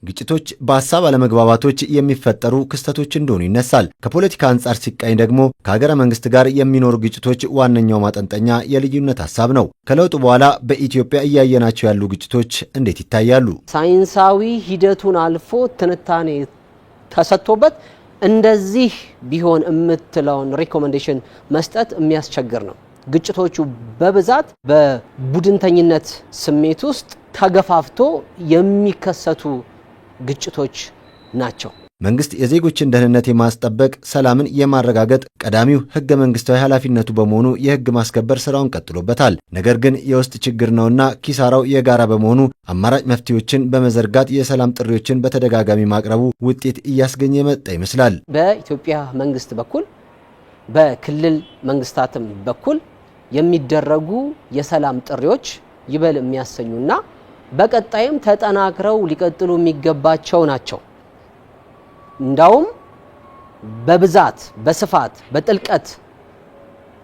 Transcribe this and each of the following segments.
ግጭቶች በሐሳብ አለመግባባቶች የሚፈጠሩ ክስተቶች እንደሆኑ ይነሳል። ከፖለቲካ አንጻር ሲቃኝ ደግሞ ከሀገረ መንግስት ጋር የሚኖሩ ግጭቶች ዋነኛው ማጠንጠኛ የልዩነት ሐሳብ ነው። ከለውጡ በኋላ በኢትዮጵያ እያየናቸው ያሉ ግጭቶች እንዴት ይታያሉ? ሳይንሳዊ ሂደቱን አልፎ ትንታኔ ተሰጥቶበት እንደዚህ ቢሆን የምትለውን ሪኮሜንዴሽን መስጠት የሚያስቸግር ነው። ግጭቶቹ በብዛት በቡድንተኝነት ስሜት ውስጥ ተገፋፍቶ የሚከሰቱ ግጭቶች ናቸው። መንግስት የዜጎችን ደህንነት የማስጠበቅ ሰላምን የማረጋገጥ ቀዳሚው ህገ መንግስታዊ ኃላፊነቱ በመሆኑ የህግ ማስከበር ስራውን ቀጥሎበታል። ነገር ግን የውስጥ ችግር ነውና ኪሳራው የጋራ በመሆኑ አማራጭ መፍትሄዎችን በመዘርጋት የሰላም ጥሪዎችን በተደጋጋሚ ማቅረቡ ውጤት እያስገኘ የመጣ ይመስላል። በኢትዮጵያ መንግስት በኩል በክልል መንግስታትም በኩል የሚደረጉ የሰላም ጥሪዎች ይበል የሚያሰኙና በቀጣይም ተጠናክረው ሊቀጥሉ የሚገባቸው ናቸው። እንዳውም በብዛት በስፋት በጥልቀት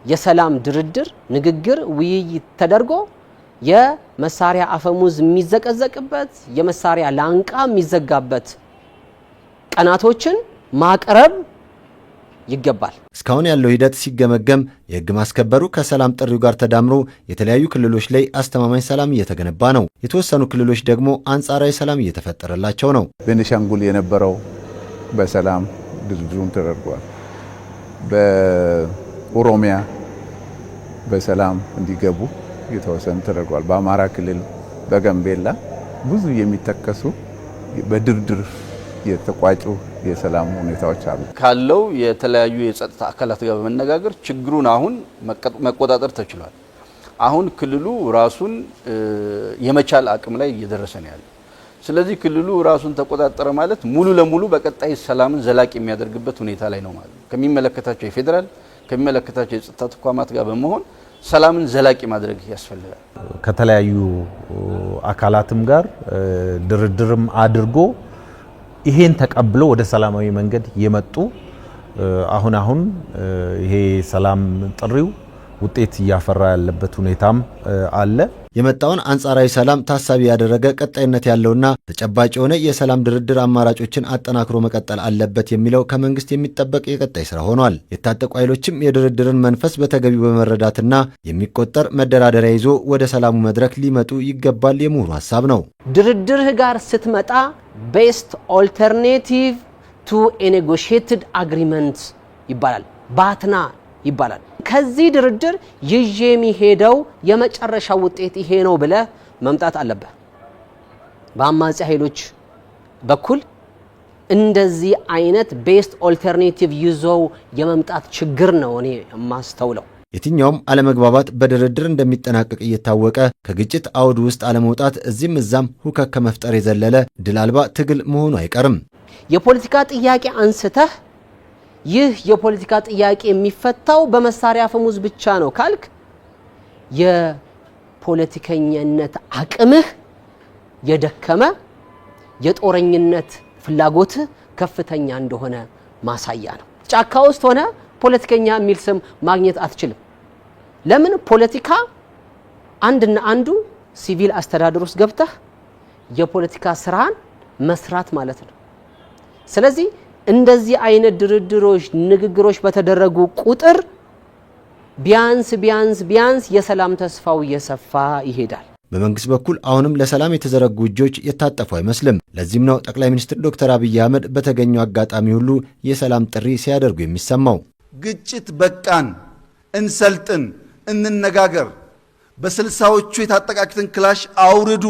የሰላም ድርድር፣ ንግግር፣ ውይይት ተደርጎ የመሳሪያ አፈሙዝ የሚዘቀዘቅበት የመሳሪያ ላንቃ የሚዘጋበት ቀናቶችን ማቅረብ ይገባል። እስካሁን ያለው ሂደት ሲገመገም የህግ ማስከበሩ ከሰላም ጥሪው ጋር ተዳምሮ የተለያዩ ክልሎች ላይ አስተማማኝ ሰላም እየተገነባ ነው። የተወሰኑ ክልሎች ደግሞ አንጻራዊ ሰላም እየተፈጠረላቸው ነው። ቤኒሻንጉል የነበረው በሰላም ድርድሩን ተደርጓል። በኦሮሚያ በሰላም እንዲገቡ የተወሰኑ ተደርጓል። በአማራ ክልል በጋምቤላ ብዙ የሚጠቀሱ በድርድር የተቋጩ የሰላም ሁኔታዎች አሉ። ካለው የተለያዩ የጸጥታ አካላት ጋር በመነጋገር ችግሩን አሁን መቆጣጠር ተችሏል። አሁን ክልሉ ራሱን የመቻል አቅም ላይ እየደረሰ ነው ያለው። ስለዚህ ክልሉ ራሱን ተቆጣጠረ ማለት ሙሉ ለሙሉ በቀጣይ ሰላምን ዘላቂ የሚያደርግበት ሁኔታ ላይ ነው ማለት ነው። ከሚመለከታቸው የፌደራል ከሚመለከታቸው የጸጥታ ተቋማት ጋር በመሆን ሰላምን ዘላቂ ማድረግ ያስፈልጋል። ከተለያዩ አካላትም ጋር ድርድርም አድርጎ ይሄን ተቀብሎ ወደ ሰላማዊ መንገድ የመጡ አሁን ይሄ ሰላም ጥሪው ውጤት እያፈራ ያለበት ሁኔታም አለ። የመጣውን አንጻራዊ ሰላም ታሳቢ ያደረገ ቀጣይነት ያለውና ተጨባጭ የሆነ የሰላም ድርድር አማራጮችን አጠናክሮ መቀጠል አለበት የሚለው ከመንግስት የሚጠበቅ የቀጣይ ስራ ሆኗል። የታጠቁ ኃይሎችም የድርድርን መንፈስ በተገቢው በመረዳትና የሚቆጠር መደራደሪያ ይዞ ወደ ሰላሙ መድረክ ሊመጡ ይገባል የምሁሩ ሀሳብ ነው። ድርድርህ ጋር ስትመጣ ቤስት ኦልተርኔቲቭ ቱ ኤ ኔጎሺየትድ አግሪመንት ይባላል፣ ባትና ይባላል። ከዚህ ድርድር ይዤ የሚሄደው የመጨረሻው ውጤት ይሄ ነው ብለህ መምጣት አለበት። በአማጺ ኃይሎች በኩል እንደዚህ አይነት ቤስት ኦልተርኔቲቭ ይዘው የመምጣት ችግር ነው እኔ የማስተውለው። የትኛውም አለመግባባት በድርድር እንደሚጠናቀቅ እየታወቀ ከግጭት አውድ ውስጥ አለመውጣት እዚህም እዛም ሁከት ከመፍጠር የዘለለ ድል አልባ ትግል መሆኑ አይቀርም። የፖለቲካ ጥያቄ አንስተህ ይህ የፖለቲካ ጥያቄ የሚፈታው በመሳሪያ አፈሙዝ ብቻ ነው ካልክ የፖለቲከኝነት አቅምህ የደከመ የጦረኝነት ፍላጎትህ ከፍተኛ እንደሆነ ማሳያ ነው። ጫካ ውስጥ ሆነ ፖለቲከኛ የሚል ስም ማግኘት አትችልም። ለምን? ፖለቲካ አንድና አንዱ ሲቪል አስተዳደር ውስጥ ገብተህ የፖለቲካ ስራን መስራት ማለት ነው። ስለዚህ እንደዚህ አይነት ድርድሮች፣ ንግግሮች በተደረጉ ቁጥር ቢያንስ የሰላም ተስፋው እየሰፋ ይሄዳል። በመንግስት በኩል አሁንም ለሰላም የተዘረጉ እጆች የታጠፉ አይመስልም። ለዚህም ነው ጠቅላይ ሚኒስትር ዶክተር አብይ አህመድ በተገኘው አጋጣሚ ሁሉ የሰላም ጥሪ ሲያደርጉ የሚሰማው። ግጭት በቃን፣ እንሰልጥን፣ እንነጋገር፣ በስልሳዎቹ የታጠቃችሁትን ክላሽ አውርዱ፣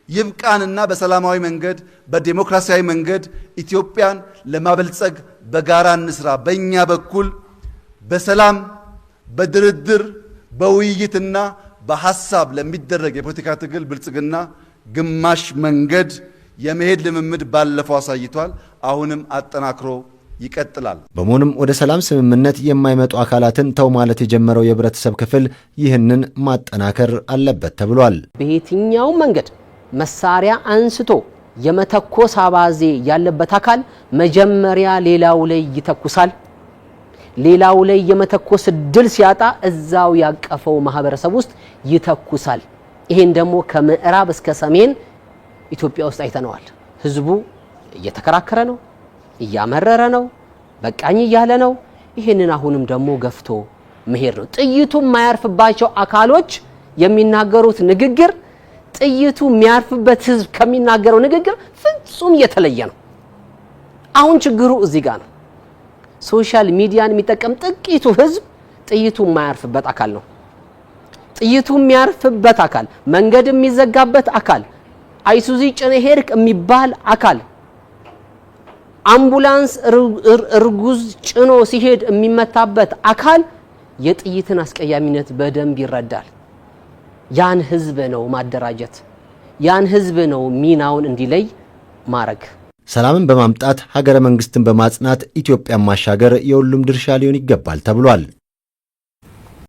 ይብቃንና በሰላማዊ መንገድ በዲሞክራሲያዊ መንገድ ኢትዮጵያን ለማበልጸግ በጋራ እንስራ። በእኛ በኩል በሰላም በድርድር በውይይትና በሐሳብ ለሚደረግ የፖለቲካ ትግል ብልጽግና ግማሽ መንገድ የመሄድ ልምምድ ባለፈው አሳይቷል። አሁንም አጠናክሮ ይቀጥላል። በመሆኑም ወደ ሰላም ስምምነት የማይመጡ አካላትን ተው ማለት የጀመረው የህብረተሰብ ክፍል ይህንን ማጠናከር አለበት ተብሏል። በየትኛው መንገድ መሳሪያ አንስቶ የመተኮስ አባዜ ያለበት አካል መጀመሪያ ሌላው ላይ ይተኩሳል። ሌላው ላይ የመተኮስ እድል ሲያጣ እዛው ያቀፈው ማህበረሰብ ውስጥ ይተኩሳል። ይሄን ደግሞ ከምዕራብ እስከ ሰሜን ኢትዮጵያ ውስጥ አይተነዋል። ህዝቡ እየተከራከረ ነው፣ እያመረረ ነው፣ በቃኝ እያለ ነው። ይሄንን አሁንም ደግሞ ገፍቶ መሄድ ነው። ጥይቱ የማያርፍባቸው አካሎች የሚናገሩት ንግግር ጥይቱ የሚያርፍበት ህዝብ ከሚናገረው ንግግር ፍጹም የተለየ ነው። አሁን ችግሩ እዚህ ጋር ነው። ሶሻል ሚዲያን የሚጠቀም ጥቂቱ ህዝብ ጥይቱ የማያርፍበት አካል ነው። ጥይቱ የሚያርፍበት አካል፣ መንገድ የሚዘጋበት አካል፣ አይሱዚ ጭነ ሄድክ የሚባል አካል፣ አምቡላንስ እርጉዝ ጭኖ ሲሄድ የሚመታበት አካል የጥይትን አስቀያሚነት በደንብ ይረዳል። ያን ህዝብ ነው ማደራጀት፣ ያን ህዝብ ነው ሚናውን እንዲለይ ማረግ። ሰላምን በማምጣት ሀገረ መንግስትን በማጽናት ኢትዮጵያን ማሻገር የሁሉም ድርሻ ሊሆን ይገባል ተብሏል።